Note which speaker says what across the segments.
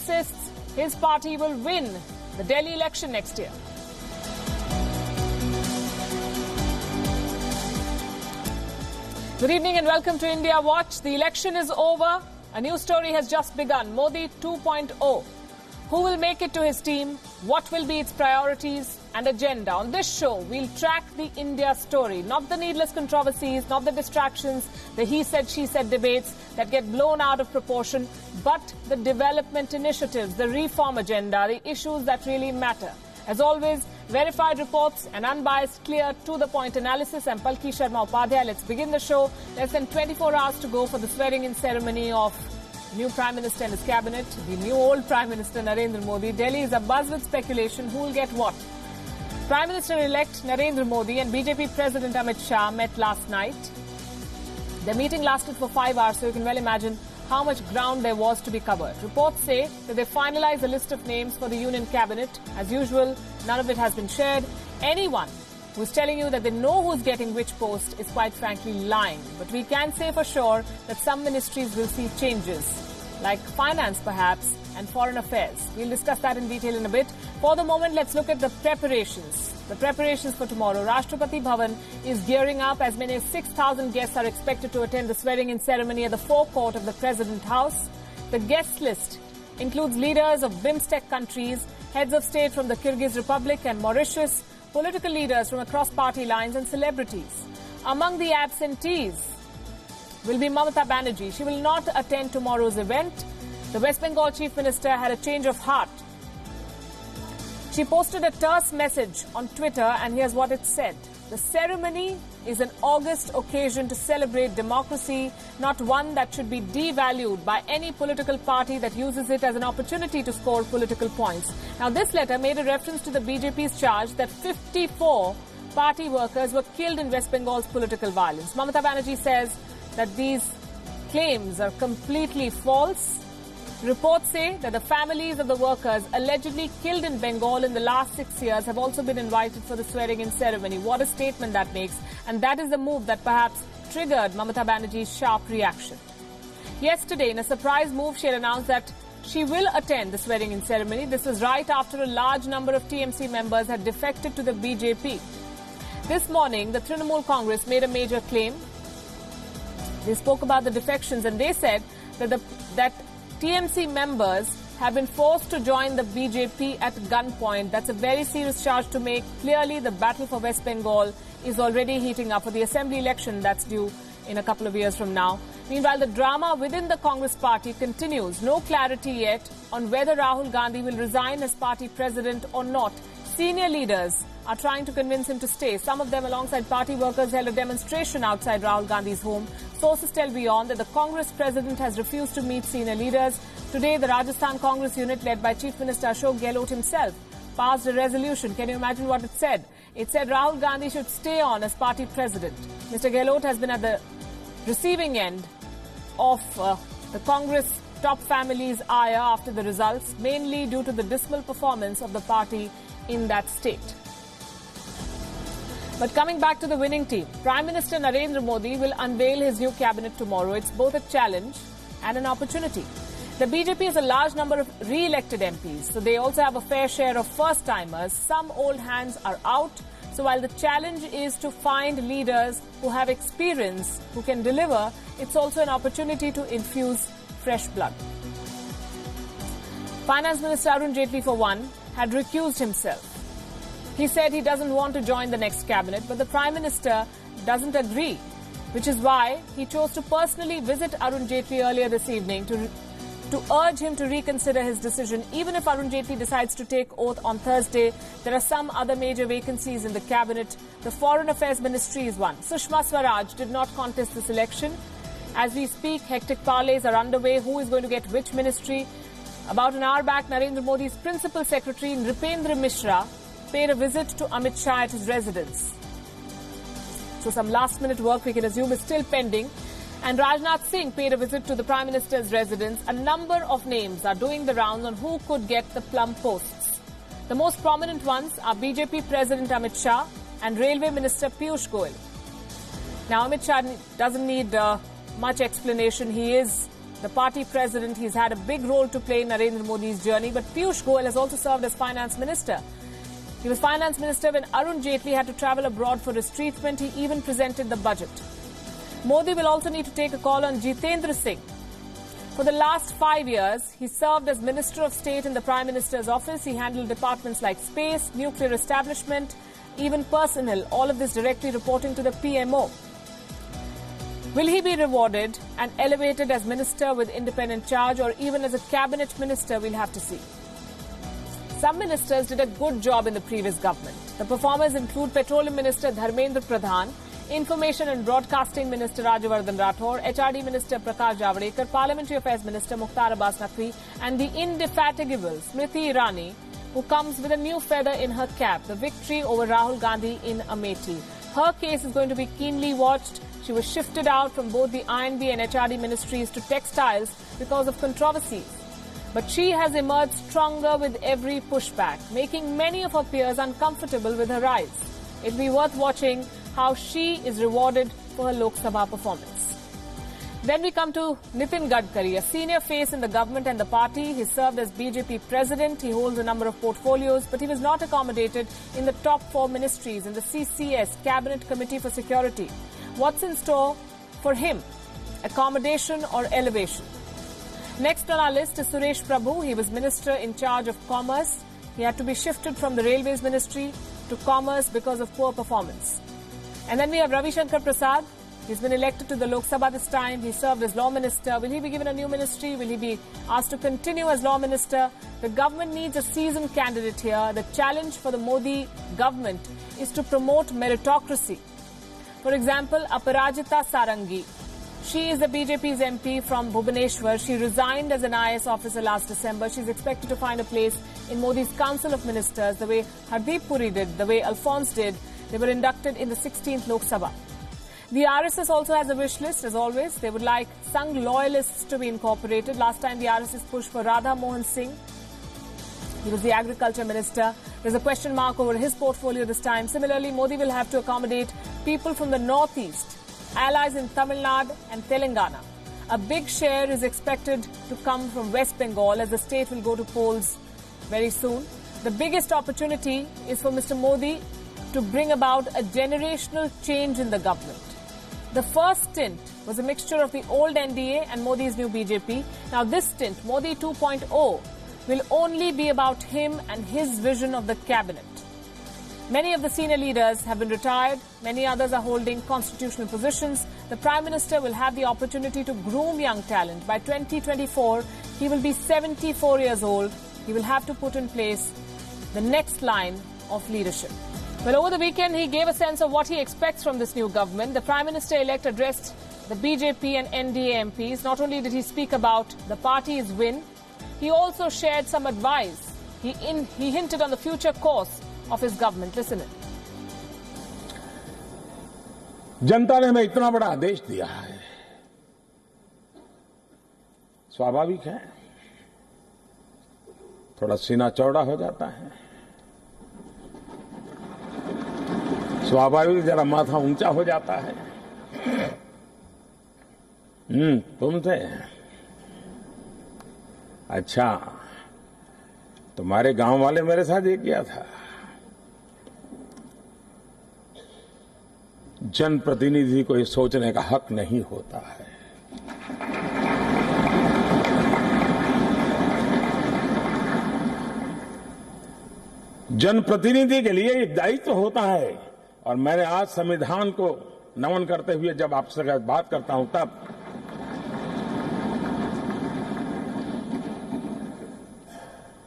Speaker 1: insists his party will win the Delhi election next year. Good evening and welcome to India Watch. The election is over. A new story has just begun. Modi 2.0. Who will make it to his team? What will be its priorities and agenda? On this show, we'll track the India story, not the needless controversies, not the distractions, the he said, she said debates that get blown out of proportion, but the development initiatives, the reform agenda, the issues that really matter. As always, verified reports and unbiased, clear, to-the-point analysis. I'm Palki Sharma Upadhyay. Let's begin the show. Less than 24 hours to go for the swearing-in ceremony of new Prime Minister and his cabinet, the new old Prime Minister Narendra Modi. Delhi is abuzz with speculation who will get what. Prime Minister-elect Narendra Modi and BJP President Amit Shah met last night. The meeting lasted for 5 hours, so you can well imagine how much ground there was to be covered. Reports say that they finalized a list of names for the Union cabinet. As usual, none of it has been shared. Anyone who's telling you that they know who's getting which post is quite frankly lying. But we can say for sure that some ministries will see changes, like finance perhaps, and foreign affairs. We'll discuss that in detail in a bit. For the moment, let's look at the preparations. The preparations for tomorrow. Rashtrapati Bhavan is gearing up. As many as 6,000 guests are expected to attend the swearing-in ceremony at the forecourt of the President House. The guest list includes leaders of BIMSTEC countries, heads of state from the Kyrgyz Republic and Mauritius, political leaders from across party lines and celebrities. Among the absentees will be Mamata Banerjee. She will not attend tomorrow's event. The West Bengal Chief Minister had a change of heart. She posted a terse message on Twitter, and here's what it said. The ceremony is an august occasion to celebrate democracy, not one that should be devalued by any political party that uses it as an opportunity to score political points. Now, this letter made a reference to the BJP's charge that 54 party workers were killed in West Bengal's political violence. Mamata Banerjee says that these claims are completely false. Reports say that the families of the workers allegedly killed in Bengal in the last 6 years have also been invited for the swearing-in ceremony. What a statement that makes. And that is the move that perhaps triggered Mamata Banerjee's sharp reaction. Yesterday, in a surprise move, she had announced that she will attend the swearing-in ceremony. This was right after a large number of TMC members had defected to the BJP. This morning, the Trinamool Congress made a major claim. They spoke about the defections and they said that TMC members have been forced to join the BJP at gunpoint. That's a very serious charge to make. Clearly, the battle for West Bengal is already heating up for the assembly election that's due in a couple of years from now. Meanwhile, the drama within the Congress party continues. No clarity yet on whether Rahul Gandhi will resign as party president or not. Senior leaders are trying to convince him to stay. Some of them, alongside party workers, held a demonstration outside Rahul Gandhi's home. Sources tell WION that the Congress president has refused to meet senior leaders. Today, the Rajasthan Congress unit, led by Chief Minister Ashok Gehlot himself, passed a resolution. Can you imagine what it said? It said Rahul Gandhi should stay on as party president. Mr. Gehlot has been at the receiving end of the Congress top family's ire after the results, mainly due to the dismal performance of the party in that state. But coming back to the winning team, Prime Minister Narendra Modi will unveil his new cabinet tomorrow. It's both a challenge and an opportunity. The BJP has a large number of re-elected MPs, so they also have a fair share of first-timers. Some old hands are out. So while the challenge is to find leaders who have experience, who can deliver, it's also an opportunity to infuse fresh blood. Finance Minister Arun Jaitley, for one, had recused himself. He said he doesn't want to join the next cabinet, but the Prime Minister doesn't agree, which is why he chose to personally visit Arun Jaitley earlier this evening to urge him to reconsider his decision. Even if Arun Jaitley decides to take oath on Thursday, there are some other major vacancies in the cabinet. The Foreign Affairs Ministry is one. Sushma Swaraj did not contest this election. As we speak, hectic parleys are underway. Who is going to get which ministry? About an hour back, Narendra Modi's principal secretary, Nripendra Mishra, paid a visit to Amit Shah at his residence. So some last-minute work, we can assume, is still pending. And Rajnath Singh paid a visit to the Prime Minister's residence. A number of names are doing the rounds on who could get the plum posts. The most prominent ones are BJP President Amit Shah and Railway Minister Piyush Goyal. Now, Amit Shah doesn't need much explanation. He is the party president. He's had a big role to play in Narendra Modi's journey. But Piyush Goyal has also served as finance minister. He was finance minister when Arun Jaitley had to travel abroad for his treatment. He even presented the budget. Modi will also need to take a call on Jitendra Singh. For the last 5 years, he served as Minister of State in the Prime Minister's office. He handled departments like space, nuclear establishment, even personnel, all of this directly reporting to the PMO. Will he be rewarded and elevated as minister with independent charge or even as a cabinet minister? We'll have to see. Some ministers did a good job in the previous government. The performers include Petroleum Minister Dharmendra Pradhan, Information and Broadcasting Minister Rajyavardhan Rathore, HRD Minister Prakash Javadekar, Parliamentary Affairs Minister Mukhtar Abbas Naqvi, and the indefatigable Smriti Irani, who comes with a new feather in her cap, the victory over Rahul Gandhi in Amethi. Her case is going to be keenly watched. She was shifted out from both the INB and HRD ministries to textiles because of controversies. But she has emerged stronger with every pushback, making many of her peers uncomfortable with her rise. It'll be worth watching how she is rewarded for her Lok Sabha performance. Then we come to Nitin Gadkari, a senior face in the government and the party. He served as BJP president. He holds a number of portfolios, but he was not accommodated in the top 4 ministries in the CCS, Cabinet Committee for Security. What's in store for him? Accommodation or elevation? Next on our list is Suresh Prabhu. He was minister in charge of commerce. He had to be shifted from the railways ministry to commerce because of poor performance. And then we have Ravi Shankar Prasad. He's been elected to the Lok Sabha this time. He served as law minister. Will he be given a new ministry? Will he be asked to continue as law minister? The government needs a seasoned candidate here. The challenge for the Modi government is to promote meritocracy. For example, Aparajita Sarangi. She is the BJP's MP from Bhubaneswar. She resigned as an IAS officer last December. She's expected to find a place in Modi's Council of Ministers, the way Hardeep Puri did, the way Alphonse did. They were inducted in the 16th Lok Sabha. The RSS also has a wish list, as always. They would like Sangh loyalists to be incorporated. Last time the RSS pushed for Radha Mohan Singh. He was the agriculture minister. There's a question mark over his portfolio this time. Similarly, Modi will have to accommodate people from the northeast, allies in Tamil Nadu and Telangana. A big share is expected to come from West Bengal as the state will go to polls very soon. The biggest opportunity is for Mr. Modi to bring about a generational change in the government. The first stint was a mixture of the old NDA and Modi's new BJP. Now this stint, Modi 2.0, will only be about him and his vision of the cabinet. Many of the senior leaders have been retired. Many others are holding constitutional positions. The Prime Minister will have the opportunity to groom young talent. By 2024, he will be 74 years old. He will have to put in place the next line of leadership. Well, over the weekend, he gave a sense of what he expects from this new government. The Prime Minister-elect addressed the BJP and NDA MPs. Not only did he speak about the party's win, he also shared some advice. He hinted on the future course of his government. Listen in.
Speaker 2: जनता ने हमें इतना बड़ा आदेश दिया है, स्वाभाविक है थोड़ा सीना चौड़ा हो जाता है, स्वाभाविक जरा माथा ऊंचा हो जाता है। तुम थे अच्छा, तुम्हारे गांव वाले मेरे साथ ये किया था। जनप्रतिनिधि को ये सोचने का हक नहीं होता है। जनप्रतिनिधि के लिए एक दायित्व होता है और मैंने आज संविधान को नमन करते हुए जब आपसे बात करता हूं तब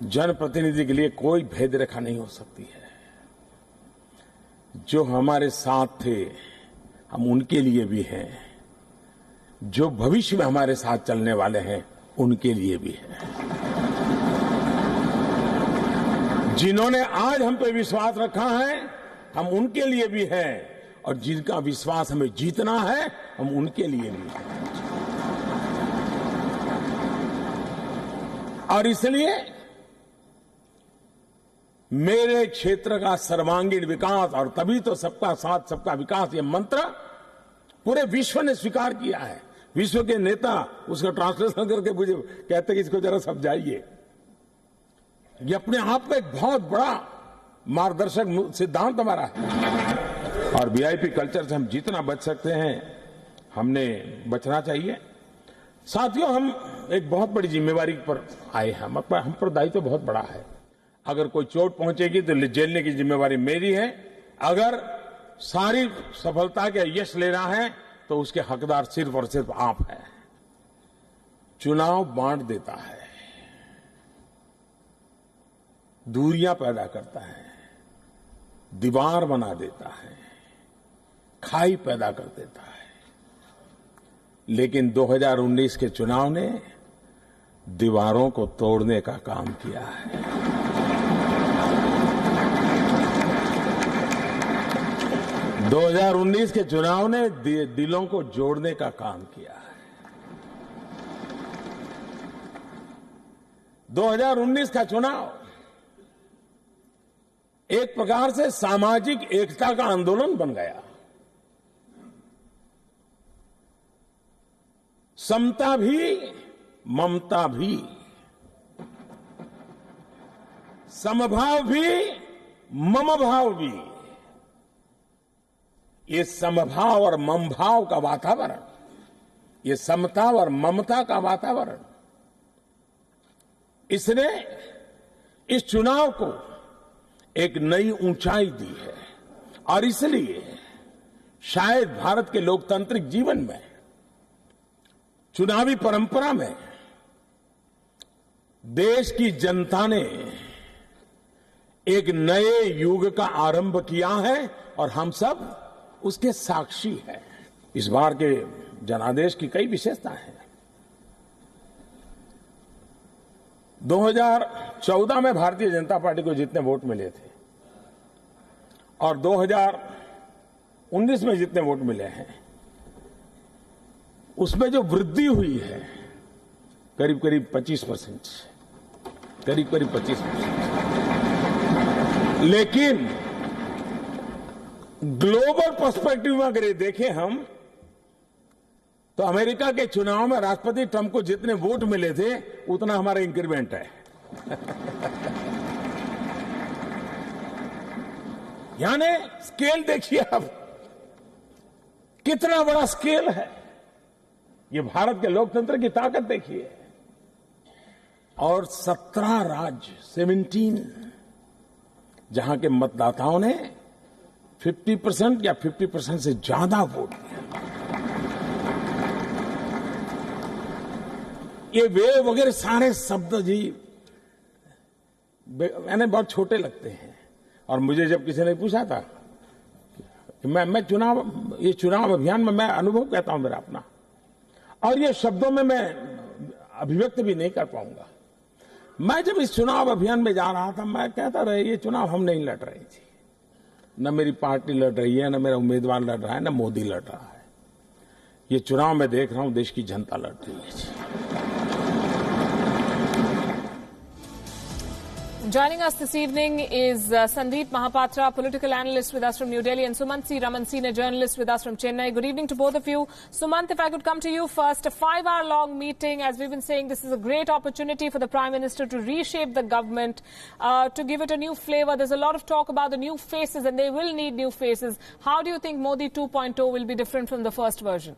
Speaker 2: जनप्रतिनिधि के लिए कोई भेद रेखा नहीं हो सकती है। जो हमारे साथ थे हम उनके लिए भी हैं, जो भविष्य में हमारे साथ चलने वाले हैं उनके लिए भी है। जिन्होंने आज हम पे विश्वास रखा है हम उनके लिए भी हैं और जिनका विश्वास हमें जीतना है हम उनके लिए भी हैं। और इसलिए मेरे क्षेत्र का सर्वांगीण विकास और तभी तो सबका साथ सबका विकास ये मंत्र पूरे विश्व ने स्वीकार किया है। विश्व के नेता उसका ट्रांसलेशन करके मुझे कहते कि इसको जरा समझाइए। ये अपने आप में एक बहुत बड़ा मार्गदर्शक सिद्धांत हमारा है। और वीआईपी कल्चर से हम जितना बच सकते हैं हमने बचना चाहिए। साथियों, हम एक बहुत बड़ी जिम्मेवारी पर आए हैं। हम पर दायित्व बहुत बड़ा है। अगर कोई चोट पहुंचेगी तो झेलने की जिम्मेवारी मेरी है। अगर सारी सफलता का यश लेना है तो उसके हकदार सिर्फ और सिर्फ आप हैं। चुनाव बांट देता है, दूरियां पैदा करता है, दीवार बना देता है, खाई पैदा कर देता है। लेकिन 2019 के चुनाव ने दीवारों को तोड़ने का काम किया है। 2019 के चुनाव ने दिलों को जोड़ने का काम किया है। 2019 का चुनाव एक प्रकार से सामाजिक एकता का आंदोलन बन गया। समता भी, ममता भी, समभाव भी, ममभाव भी। ये समभाव और ममभाव का वातावरण, ये समता और ममता का वातावरण, इसने इस चुनाव को एक नई ऊंचाई दी है। और इसलिए शायद भारत के लोकतांत्रिक जीवन में, चुनावी परंपरा में देश की जनता ने एक नए युग का आरंभ किया है और हम सब उसके साक्षी हैं। इस बार के जनादेश की कई विशेषताएं हैं। 2014 में भारतीय जनता पार्टी को जितने वोट मिले थे और 2019 में जितने वोट मिले हैं, उसमें जो वृद्धि हुई है करीब करीब 25%, करीब करीब 25%। लेकिन ग्लोबल पर्सपेक्टिव में अगर ये देखें हम, तो अमेरिका के चुनाव में राष्ट्रपति ट्रंप को जितने वोट मिले थे उतना हमारा इंक्रीमेंट है। यानी स्केल देखिए अब, कितना बड़ा स्केल है। ये भारत के लोकतंत्र की ताकत देखिए। और 17 राज्य, 17, जहां के मतदाताओं ने 50% या 50% से ज्यादा वोट दिया। ये वे वगैरह सारे शब्द जी मैंने बहुत छोटे लगते हैं। और मुझे जब किसी ने पूछा था कि मैं चुनाव अभियान में मैं अनुभव कहता हूं मेरा अपना, और ये शब्दों में मैं अभिव्यक्त भी नहीं कर पाऊंगा। मैं जब इस चुनाव अभियान में जा रहा था, मैं कहता रहा ये चुनाव हम नहीं लड़ रही थी, न मेरी पार्टी लड़ रही है, न मेरा उम्मीदवार लड़ रहा है, न मोदी लड़ रहा है। ये चुनाव मैं देख रहा हूं देश की जनता लड़ रही है।
Speaker 1: Joining us this evening is Sandeep Mahapatra, political analyst with us from New Delhi, and Sumant C. Raman, senior journalist with us from Chennai. Good evening to both of you. Sumant, if I could come to you first, a 5-hour-long meeting. As we've been saying, this is a great opportunity for the Prime Minister to reshape the government, to give it a new flavor. There's a lot of talk about the new faces, and they will need new faces. How do you think Modi 2.0 will be different from the first version?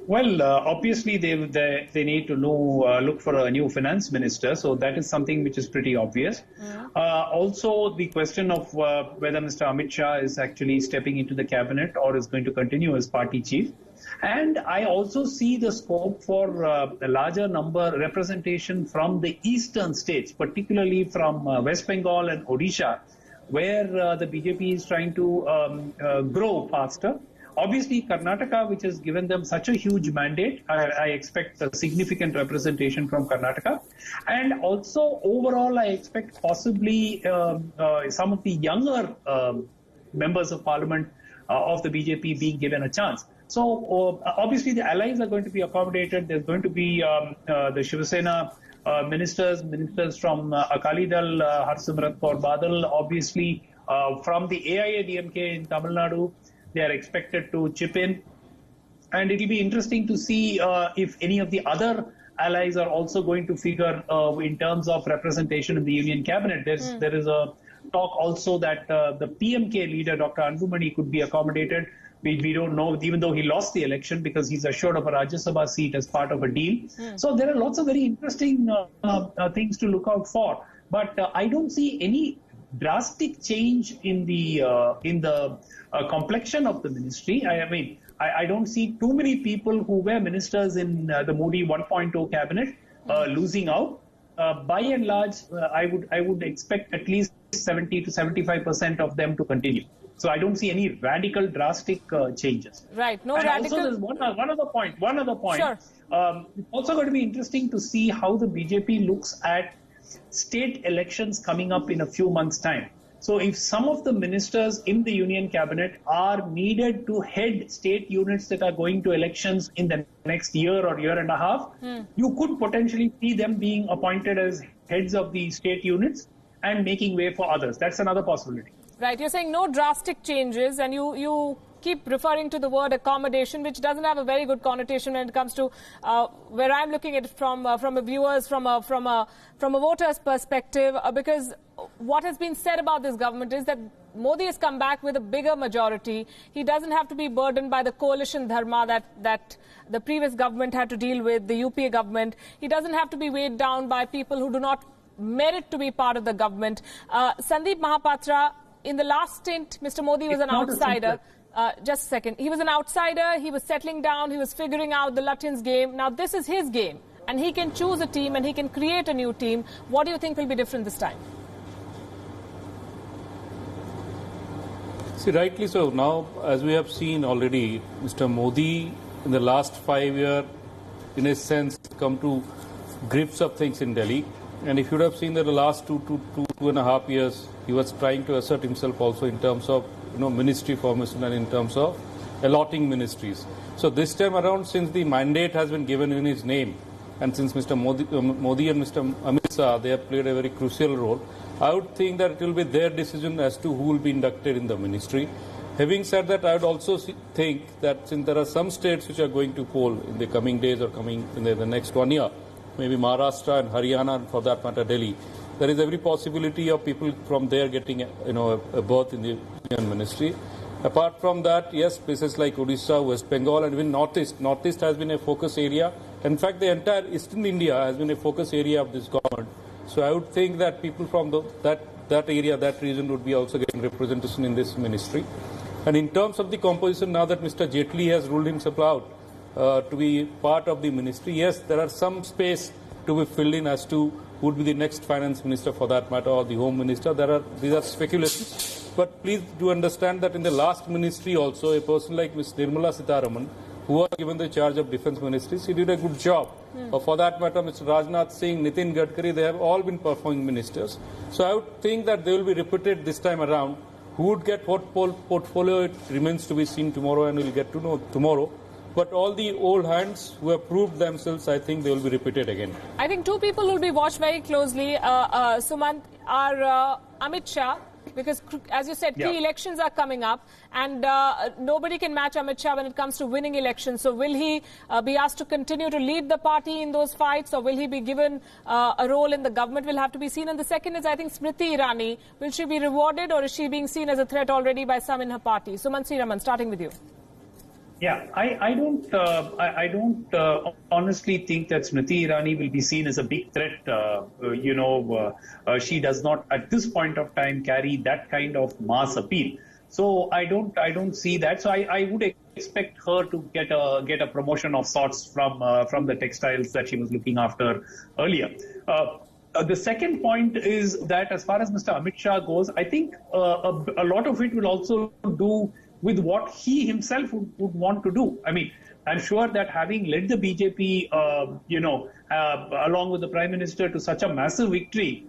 Speaker 3: Well, obviously they need to look for a new finance minister, so that is something which is pretty obvious. Also, the question of whether Mr. Amit Shah is actually stepping into the cabinet or is going to continue as party chief. And I also see the scope for a larger number representation from the eastern states, particularly from West Bengal and Odisha, where the BJP is trying to grow faster. Obviously, Karnataka, which has given them such a huge mandate, I expect a significant representation from Karnataka. And also, overall, I expect possibly some of the younger members of parliament of the BJP being given a chance. So, obviously, the allies are going to be accommodated. There's going to be the Shiv Sena ministers from Akali Dal, Harsimrat Kaur Badal, obviously, from the AIADMK in Tamil Nadu. They are expected to chip in. And it will be interesting to see if any of the other allies are also going to figure in terms of representation in the Union cabinet. There is a talk also that the PMK leader, Dr. Anbumani, could be accommodated. We don't know, even though he lost the election, because he's assured of a Rajya Sabha seat as part of a deal. So there are lots of very interesting things to look out for. But I don't see any drastic change in the complexion of the ministry. I don't see too many people who were ministers in the Modi 1.0 cabinet losing out. By and large, I would expect at least 70 to 75% of them to continue. So I don't see any radical, drastic changes.
Speaker 1: Right. No
Speaker 3: and
Speaker 1: radical.
Speaker 3: Also, there's one other point.
Speaker 1: Sure.
Speaker 3: It's also going to be interesting to see how the BJP looks at state elections coming up in a few months' time. So if some of the ministers in the Union cabinet are needed to head state units that are going to elections in the next year or year and a half, you could potentially see them being appointed as heads of the state units and making way for others. That's another possibility.
Speaker 1: Right. You're saying no drastic changes, and you keep referring to the word accommodation, which doesn't have a very good connotation when it comes to where I'm looking at it from a viewer's, from a voter's perspective, because what has been said about this government is that Modi has come back with a bigger majority. He doesn't have to be burdened by the coalition dharma that the previous government had to deal with, the UPA government. He doesn't have to be weighed down by people who do not merit to be part of the government. Sandeep Mahapatra, in the last stint, Mr. Modi was an outsider. Just a second. He was an outsider. He was settling down. He was figuring out the Lutyens' game. Now, this is his game. And he can choose a team and he can create a new team. What do you think will be different this time?
Speaker 4: See, rightly so. Now, as we have seen already, Mr. Modi, in the last 5 years, in a sense, come to grips of things in Delhi. And if you would have seen that the last two and a half years, he was trying to assert himself also in terms of ministry formation and in terms of allotting ministries. So this time around, since the mandate has been given in his name, and since Mr. Modi and Mr. Amit Shah, they have played a very crucial role, I would think that it will be their decision as to who will be inducted in the ministry. Having said that, I would also think that since there are some states which are going to poll in the coming days or coming in the next 1 year, maybe Maharashtra and Haryana, and for that matter Delhi, there is every possibility of people from there getting a berth in the Union ministry. Apart from that, yes, places like Odisha, West Bengal, and even Northeast. Northeast has been a focus area. In fact, the entire Eastern India has been a focus area of this government. So I would think that people from that area, that region would be also getting representation in this ministry. And in terms of the composition, now that Mr. Jaitley has ruled himself out to be part of the ministry, yes, there are some space to be filled in as to who would be the next finance minister for that matter, or the home minister. These are speculations. But please do understand that in the last ministry also, a person like Ms. Nirmala Sitharaman, who was given the charge of defense ministries, he did a good job. Or for that matter, Mr. Rajnath Singh, Nitin Gadkari, they have all been performing ministers. So I would think that they will be repeated this time around. Who would get what portfolio, it remains to be seen tomorrow, and we'll get to know tomorrow. But all the old hands who have proved themselves, I think they will be repeated again.
Speaker 1: I think two people will be watched very closely, Sumant, are Amit Shah, because, as you said, key elections are coming up, and nobody can match Amit Shah when it comes to winning elections. So will he be asked to continue to lead the party in those fights, or will he be given a role in the government? Will have to be seen. And the second is, I think, Smriti Irani. Will she be rewarded, or is she being seen as a threat already by some in her party? Sumant Siraman, starting with you.
Speaker 3: Yeah, I don't honestly think that Smriti Irani will be seen as a big threat. She does not at this point of time carry that kind of mass appeal. So I don't see that. So I would expect her to get a promotion of sorts from the textiles that she was looking after earlier. The second point is that as far as Mr. Amit Shah goes, I think a lot of it will also do with what he himself would want to do. I mean, I'm sure that having led the BJP, along with the Prime Minister to such a massive victory,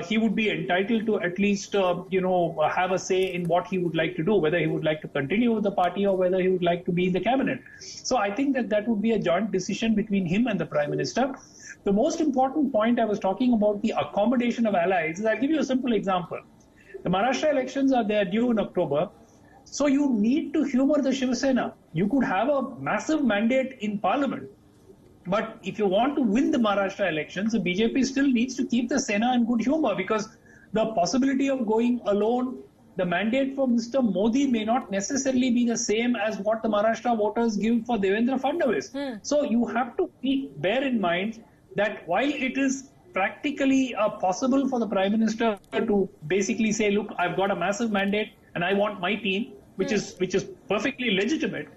Speaker 3: he would be entitled to at least, have a say in what he would like to do, whether he would like to continue with the party or whether he would like to be in the cabinet. So I think that would be a joint decision between him and the Prime Minister. The most important point I was talking about, the accommodation of allies, is I'll give you a simple example. The Maharashtra elections are due in October. So you need to humor the Shiv Sena. You could have a massive mandate in parliament. But if you want to win the Maharashtra elections, the BJP still needs to keep the Sena in good humor, because the possibility of going alone, the mandate for Mr. Modi may not necessarily be the same as what the Maharashtra voters give for Devendra Fadnavis. So you have to bear in mind that while it is practically possible for the Prime Minister to basically say, look, I've got a massive mandate and I want my team, which is perfectly legitimate,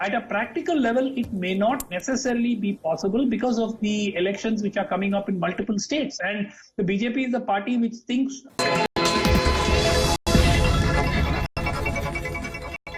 Speaker 3: at a practical level, it may not necessarily be possible because of the elections which are coming up in multiple states. And the BJP is a party which thinks